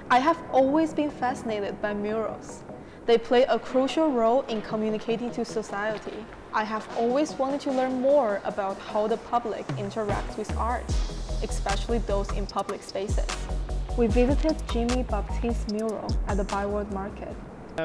I have always been fascinated by murals. They play a crucial role in communicating to society. I have always wanted to learn more about how the public interacts with art, especially those in public spaces. We visited Jimmy Baptiste's mural at the Byward Market.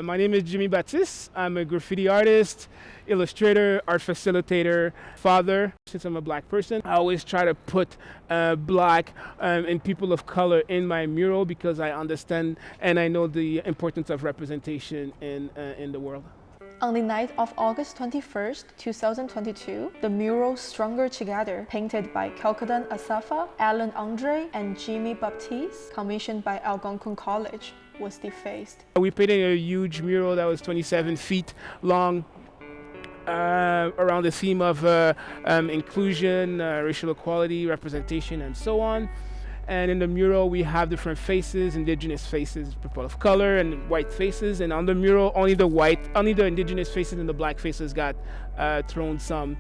My name is Jimmy Baptiste. I'm a graffiti artist, illustrator, art facilitator, father. Since I'm a black person, I always try to put black and people of color in my mural because I understand and I know the importance of representation in the world. On the night of August 21st, 2022, the mural Stronger Together, painted by Kalkidan Assefa, Alan Andre, and Jimmy Baptiste, commissioned by Algonquin College, was defaced. We painted a huge mural that was 27 feet long around the theme of inclusion, racial equality, representation, and so on. And in the mural, we have different faces, indigenous faces, people of color, and white faces. And on the mural, only the indigenous faces and the black faces got thrown some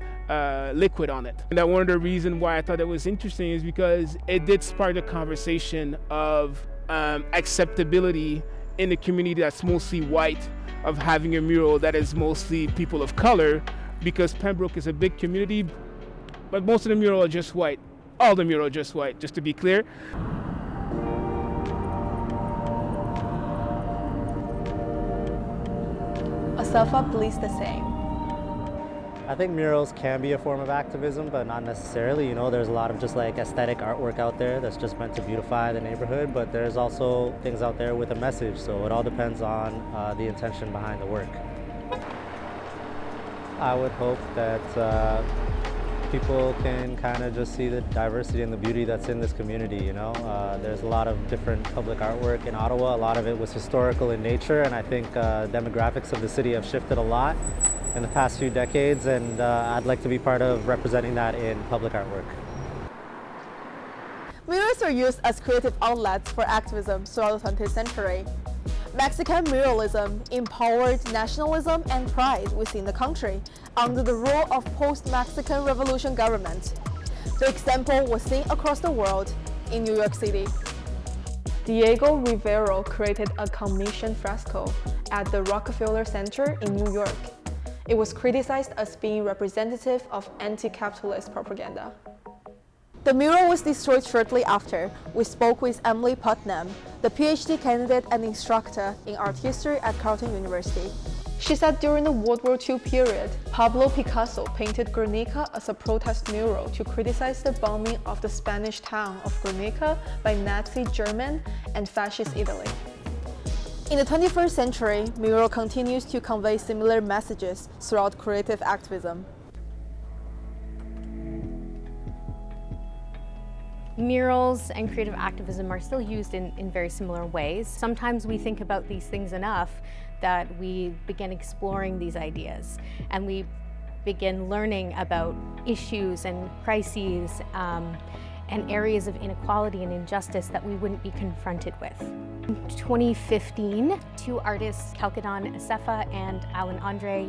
liquid on it. And that one of the reasons why I thought it was interesting is because it did spark a conversation of acceptability in the community that's mostly white, of having a mural that is mostly people of color, because Pembroke is a big community, but most of the mural are just white. All the mural are just white, just to be clear. Assefa believes the same. I think murals can be a form of activism, but not necessarily. You know, there's a lot of just like aesthetic artwork out there that's just meant to beautify the neighborhood, but there's also things out there with a message, so it all depends on the intention behind the work. I would hope that people can kind of just see the diversity and the beauty that's in this community, you know. There's a lot of different public artwork in Ottawa. A lot of it was historical in nature, and I think demographics of the city have shifted a lot in the past few decades, and I'd like to be part of representing that in public artwork. Murals were used as creative outlets for activism throughout the 20th century. Mexican Muralism empowered nationalism and pride within the country under the rule of post-Mexican Revolution government. The example was seen across the world in New York City. Diego Rivero created a commissioned fresco at the Rockefeller Center in New York. It was criticized as being representative of anti-capitalist propaganda. The mural was destroyed shortly after. We spoke with Emily Putnam, the PhD candidate and instructor in art history at Carleton University. She said during the World War II period, Pablo Picasso painted Guernica as a protest mural to criticize the bombing of the Spanish town of Guernica by Nazi German and Fascist Italy. In the 21st century, mural continues to convey similar messages throughout creative activism. Murals and creative activism are still used in very similar ways. Sometimes we think about these things enough that we begin exploring these ideas and we begin learning about issues and crises and areas of inequality and injustice that we wouldn't be confronted with. In 2015, two artists, Kalkidan Assefa and Alan Andre,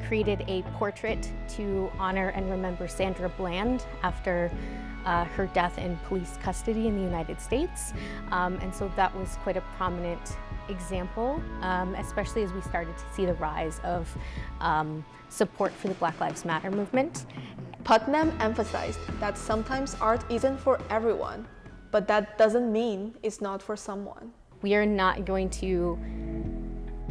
created a portrait to honor and remember Sandra Bland after her death in police custody in the United States. And so that was quite a prominent example, especially as we started to see the rise of support for the Black Lives Matter movement. Putnam emphasized that sometimes art isn't for everyone, but that doesn't mean it's not for someone. We are not going to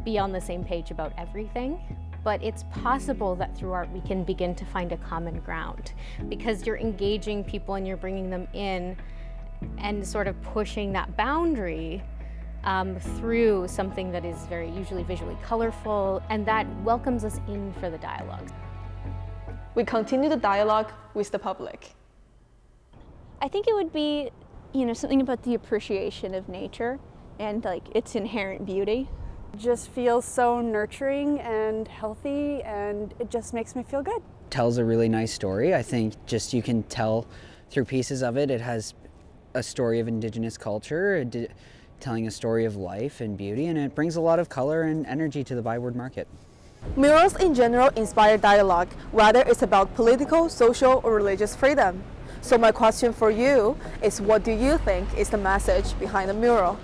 be on the same page about everything, but it's possible that through art we can begin to find a common ground, because you're engaging people and you're bringing them in and sort of pushing that boundary through something that is very usually visually colorful, and that welcomes us in for the dialogue. We continue the dialogue with the public. I think it would be, something about the appreciation of nature and like its inherent beauty. It just feels so nurturing and healthy, and it just makes me feel good. Tells a really nice story. I think just you can tell through pieces of it. It has a story of Indigenous culture, telling a story of life and beauty, and it brings a lot of color and energy to the Byward Market. Murals in general inspire dialogue, whether it's about political, social, or religious freedom. So my question for you is, what do you think is the message behind the mural?